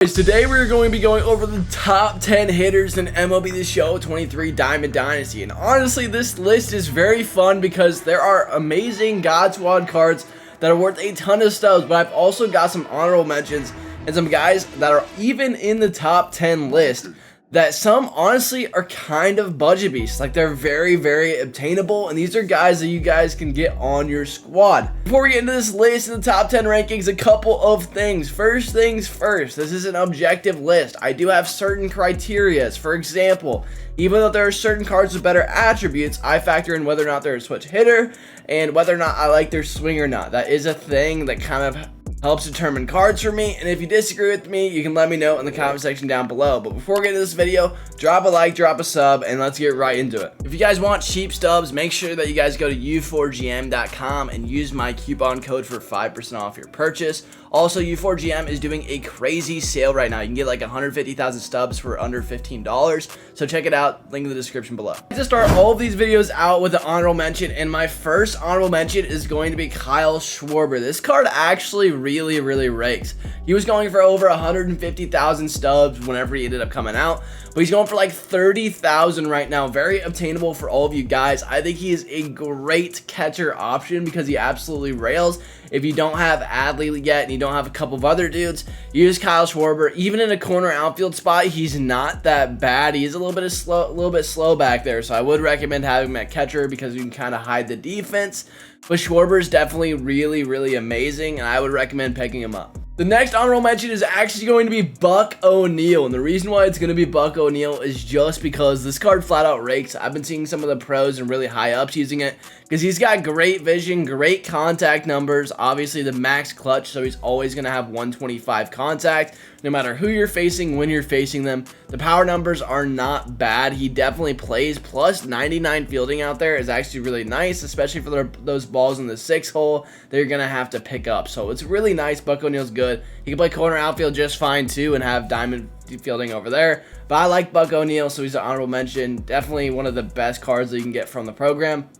Today we're going to be going over the top 10 hitters in MLB The Show 23 Diamond Dynasty, and honestly this list is very fun because there are amazing God Squad cards that are worth a ton of stubs, but I've also got some honorable mentions and some guys that are even in the top 10 list that some honestly are kind of budget beasts. Like, they're very obtainable, and these are guys that you guys can get on your squad. Before we get into this list in the top 10 rankings, a couple of things. First things first, this is an objective list. I do have certain criterias. For example, even though there are certain cards with better attributes, I factor in whether or not they're a switch hitter and whether or not I like their swing or not. That is a thing that kind of helps determine cards for me, and if you disagree with me, you can let me know in the comment section down below. But before we get into this video, drop a like, drop a sub, and let's get right into it. If you guys want cheap stubs, make sure that you guys go to u4gm.com and use my coupon code for 5% off your purchase. Also, U4GM is doing a crazy sale right now. You can get like 150,000 stubs for under $15, so check it out, link in the description below. To start all of these videos out with an honorable mention, and my first honorable mention is going to be Kyle Schwarber. This card actually really rakes. He was going for over 150,000 stubs whenever he ended up coming out, but he's going for like 30,000 right now. Very obtainable for all of you guys. I think he is a great catcher option because he absolutely rails. If you don't have ADLEY yet and you don't have a couple of other dudes, use Kyle Schwarber. Even in a corner outfield spot, he's not that bad. He's a little bit slow back there, so I would recommend having him at catcher because you can kind of hide the defense. But Schwarber is definitely really amazing, and I would recommend picking him up. The next honorable mention is actually going to be Buck O'Neil, and the reason why it's going to be Buck O'Neil is just because this card flat out rakes. I've been seeing some of the pros and really high ups using it because he's got great vision, great contact numbers, obviously the max clutch, so he's always going to have 125 contact no matter who you're facing, when you're facing them. The power numbers are not bad. He definitely plays, plus 99 fielding out there is actually really nice, especially for those balls in the 6 hole that you're going to have to pick up. So it's really nice. Buck O'Neil's good. He can play corner outfield just fine too and have diamond fielding over there. But I like Buck O'Neil, so he's an honorable mention. Definitely one of the best cards that you can get from the program.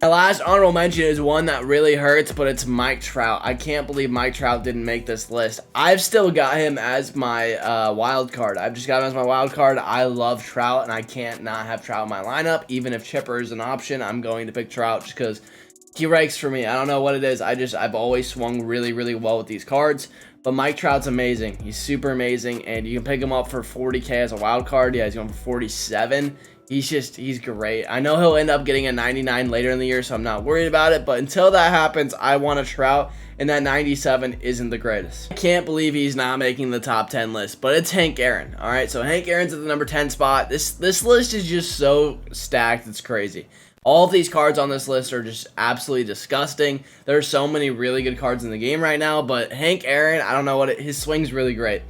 My last honorable mention is one that really hurts, but it's Mike Trout. I can't believe Mike Trout didn't make this list. I've still got him as my wild card. I've just got him as my wild card. I love Trout, and I can't not have Trout in my lineup. Even if Chipper is an option, I'm going to pick Trout just because he rakes for me. I don't know what it is. I've always swung really well with these cards. But Mike Trout's amazing. He's super amazing, and you can pick him up for 40K as a wild card. Yeah, he's going for 47. He's great. I know he'll end up getting a 99 later in the year, so I'm not worried about it. But until that happens, I want a Trout, and that 97 isn't the greatest. I can't believe he's not making the top 10 list, but it's Hank Aaron. All right, so Hank Aaron's at the number 10 spot. This list is just so stacked, it's crazy. All of these cards on this list are just absolutely disgusting. There are so many really good cards in the game right now, but Hank Aaron, I don't know his swing's really great.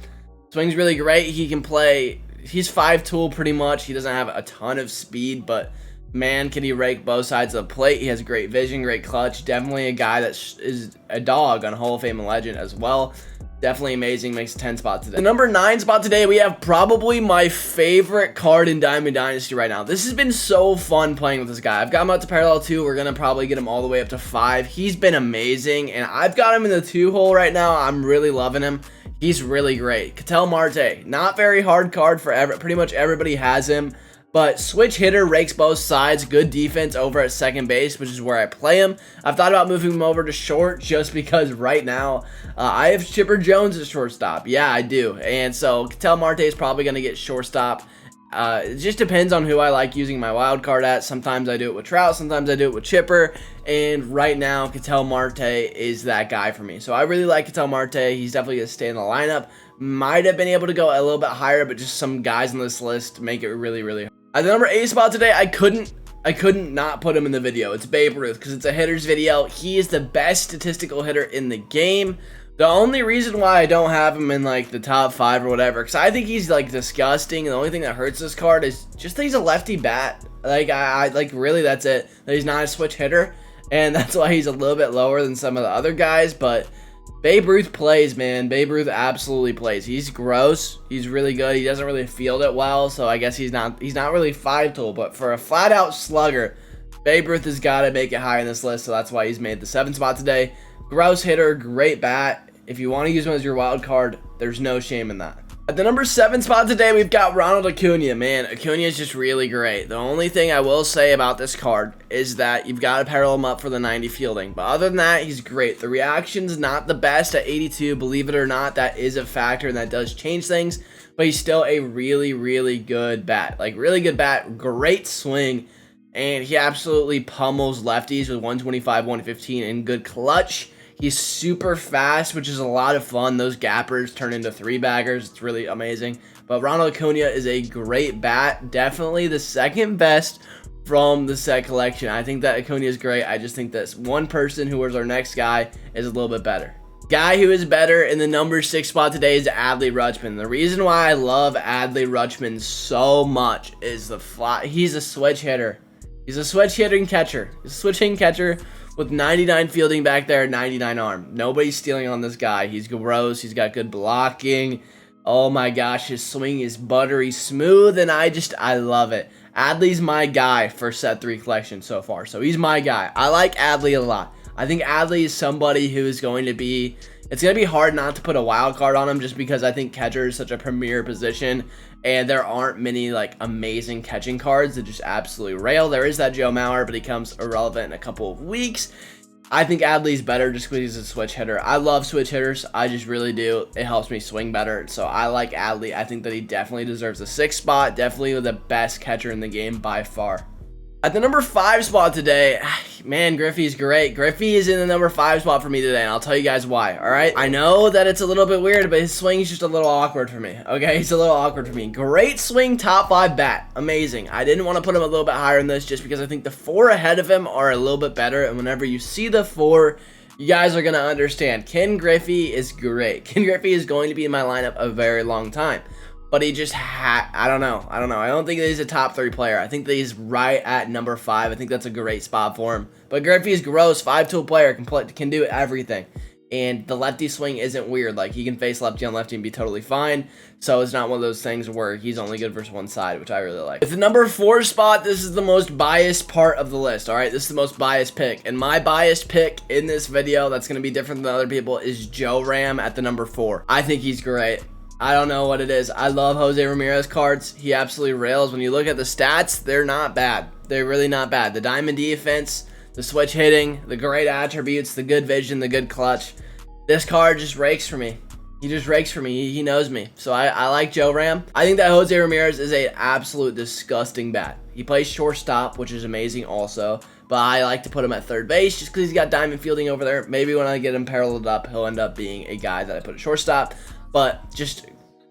Swing's really great. He can play. He's 5-tool pretty much. He doesn't have a ton of speed, but man, can he rake both sides of the plate. He has great vision, great clutch. Definitely a guy that is a dog on Hall of Fame and Legend as well. Definitely amazing. Makes 10 spot today. The number 9 spot today, we have probably my favorite card in Diamond Dynasty right now. This has been so fun playing with this guy. I've got him up to parallel 2. We're going to probably get him all the way up to 5. He's been amazing, and I've got him in the 2 hole right now. I'm really loving him. He's really great. Ketel Marte, not very hard card for pretty much everybody has him, but switch hitter, rakes both sides, good defense over at second base, which is where I play him. I've thought about moving him over to short just because right now I have Chipper Jones at shortstop. Yeah, I do. And so Ketel Marte is probably going to get shortstop. It just depends on who I like using my wild card at. Sometimes I do it with Trout, sometimes I do it with Chipper, and right now Ketel Marte is that guy for me. So I really like Ketel Marte. He's definitely going to stay in the lineup. Might have been able to go a little bit higher, but just some guys on this list make it really hard. At the number 8 spot today, I couldn't not put him in the video. It's Babe Ruth because it's a hitter's video. He is the best statistical hitter in the game. The only reason why I don't have him in like the top 5 or whatever, because I think he's like disgusting. And the only thing that hurts this card is just that he's a lefty bat. Like I really, that's it. That he's not a switch hitter, and that's why he's a little bit lower than some of the other guys. But Babe Ruth plays, man. Babe Ruth absolutely plays. He's gross. He's really good. He doesn't really field it well, so I guess he's not really 5-tool. But for a flat out slugger, Babe Ruth has got to make it high in this list, so that's why he's made the 7th spot today. Gross hitter, great bat. If you want to use him as your wild card, there's no shame in that. At the number 7 spot today, we've got Ronald Acuna. Man, Acuna is just really great. The only thing I will say about this card is that you've got to parallel him up for the 90 fielding. But other than that, he's great. The reaction's not the best at 82. Believe it or not, that is a factor and that does change things. But he's still a really, really good bat. Like, really good bat, great swing. And he absolutely pummels lefties with 125, 115 and good clutch. He's super fast, which is a lot of fun. Those gappers turn into 3-baggers. It's really amazing. But Ronald Acuna is a great bat. Definitely the second best from the set collection. I think that Acuna is great. I just think that one person who is our next guy is a little bit better. Guy who is better in the number 6 spot today is ADLEY RUTSCHMAN. The reason why I love ADLEY RUTSCHMAN so much is the fly. He's a switch hitter. He's a switch hitting catcher. He's a switch hitting catcher with 99 fielding back there, 99 arm. Nobody's stealing on this guy. He's gross. He's got good blocking. Oh my gosh, his swing is buttery smooth, and I love it. Adley's my guy for set 3 collection so far, so he's my guy. I like ADLEY a lot. I think ADLEY is somebody who is going to be, it's going to be hard not to put a wild card on him just because I think catcher is such a premier position and there aren't many like amazing catching cards that just absolutely rail. There is that Joe Mauer, but he comes irrelevant in a couple of weeks. I think ADLEY's better just because he's a switch hitter. I love switch hitters. I just really do. It helps me swing better. So I like ADLEY. I think that he definitely deserves the 6th spot. Definitely the best catcher in the game by far. At the number 5 spot today, man, GRIFFEY's great. GRIFFEY is in the number 5 spot for me today, and I'll tell you guys why, alright? I know that it's a little bit weird, but his swing is just a little awkward for me, okay? He's a little awkward for me. Great swing, top 5 bat. Amazing. I didn't want to put him a little bit higher than this just because I think the 4 ahead of him are a little bit better, and whenever you see the 4, you guys are going to understand. Ken Griffey is great. Ken Griffey is going to be in my lineup a very long time. But he just I don't know. I don't think that he's a top 3 player. I think that he's right at number 5. I think that's a great spot for him. But Griffey's gross, 5-tool player, can do everything. And the lefty swing isn't weird. Like, he can face lefty on lefty and be totally fine. So it's not one of those things where he's only good versus one side, which I really like. With the number 4 spot, this is the most biased part of the list, alright? This is the most biased pick. And my biased pick in this video that's going to be different than other people is Joe Ram at the number 4. I think he's great. I don't know what it is. I love Jose Ramirez cards. He absolutely rails. When you look at the stats, they're not bad. They're really not bad. The diamond defense, the switch hitting, the great attributes, the good vision, the good clutch. This card just rakes for me. He just rakes for me. He knows me. So I like Joe Ram. I think that Jose Ramirez is an absolute disgusting bat. He plays shortstop, which is amazing also. But I like to put him at third base just because he's got diamond fielding over there. Maybe when I get him paralleled up, he'll end up being a guy that I put at shortstop. But just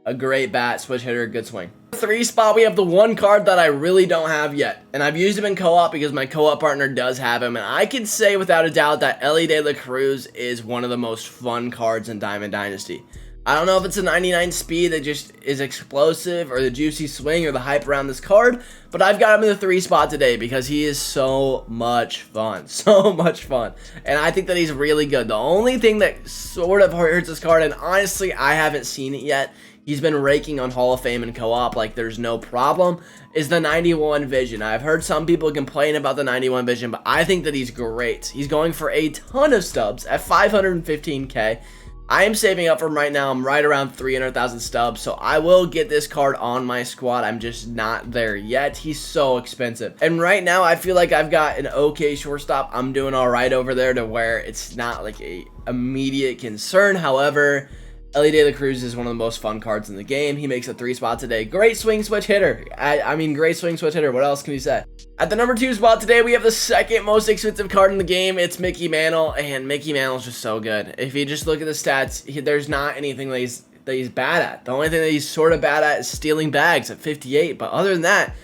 a great bat, switch hitter, good swing. 3 spot, we have the one card that I really don't have yet. And I've used him in co-op because my co-op partner does have him. And I can say without a doubt that ELLY de la Cruz is one of the most fun cards in Diamond Dynasty. I don't know if it's a 99 speed that just is explosive or the juicy swing or the hype around this card. But I've got him in the 3 spot today because he is so much fun. So much fun. And I think that he's really good. The only thing that sort of hurts this card, and honestly I haven't seen it yet, he's been raking on Hall of Fame and co-op like there's no problem, is the 91 vision. I've heard some people complain about the 91 vision, but I think that he's great. He's going for a ton of stubs at 515k. I am saving up for him right now. I'm right around 300,000 stubs, so I will get this card on my squad. I'm just not there yet. He's so expensive. And right now, I feel like I've got an okay shortstop. I'm doing all right over there to where it's not like a immediate concern. However, ELLY de la Cruz is one of the most fun cards in the game. He makes a 3 spot today. Great swing switch hitter. I mean, great swing switch hitter. What else can you say? At the number 2 spot today, we have the second most expensive card in the game. It's Mickey Mantle, and Mickey Mantle's just so good. If you just look at the stats, there's not anything that he's bad at. The only thing that he's sort of bad at is stealing bags at 58. But other than that,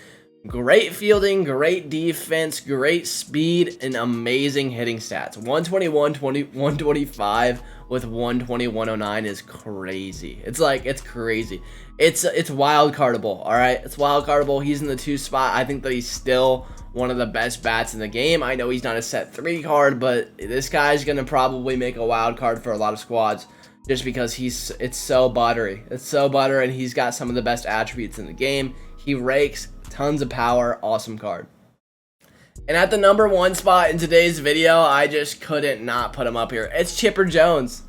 great fielding, great defense, great speed, and amazing hitting stats. 121, 125 with 120, 109 is crazy. It's crazy. It's wild cardable, all right? It's wild cardable. He's in the 2 spot. I think that he's still one of the best bats in the game. I know he's not a set 3 card, but this guy's going to probably make a wild card for a lot of squads just because it's so buttery. It's so buttery, and he's got some of the best attributes in the game. He rakes, tons of power, awesome card. And at the number 1 spot in today's video, I just couldn't not put him up here. It's Chipper Jones.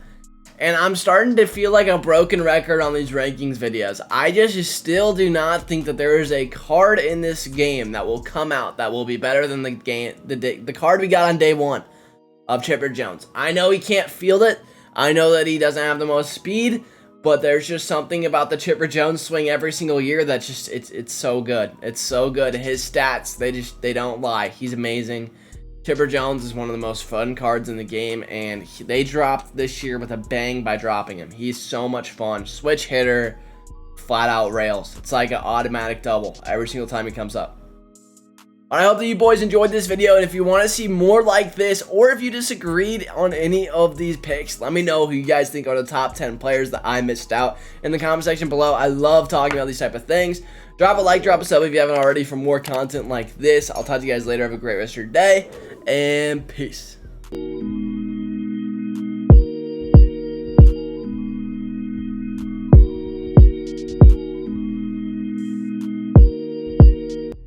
And I'm starting to feel like a broken record on these rankings videos. I just still do not think that there is a card in this game that will come out that will be better than the card we got on day 1 of Chipper Jones. I know he can't field it. I know that he doesn't have the most speed, but there's just something about the Chipper Jones swing every single year that just it's so good. It's so good. His stats, they don't lie. He's amazing. Chipper Jones is one of the most fun cards in the game, and they dropped this year with a bang by dropping him. He's so much fun. Switch hitter, flat out rails. It's like an automatic double every single time he comes up. I hope that you boys enjoyed this video, and if you want to see more like this, or if you disagreed on any of these picks, let me know who you guys think are the top 10 players that I missed out in the comment section below. I love talking about these type of things. Drop a like, drop a sub if you haven't already for more content like this. I'll talk to you guys later. Have a great rest of your day, and peace.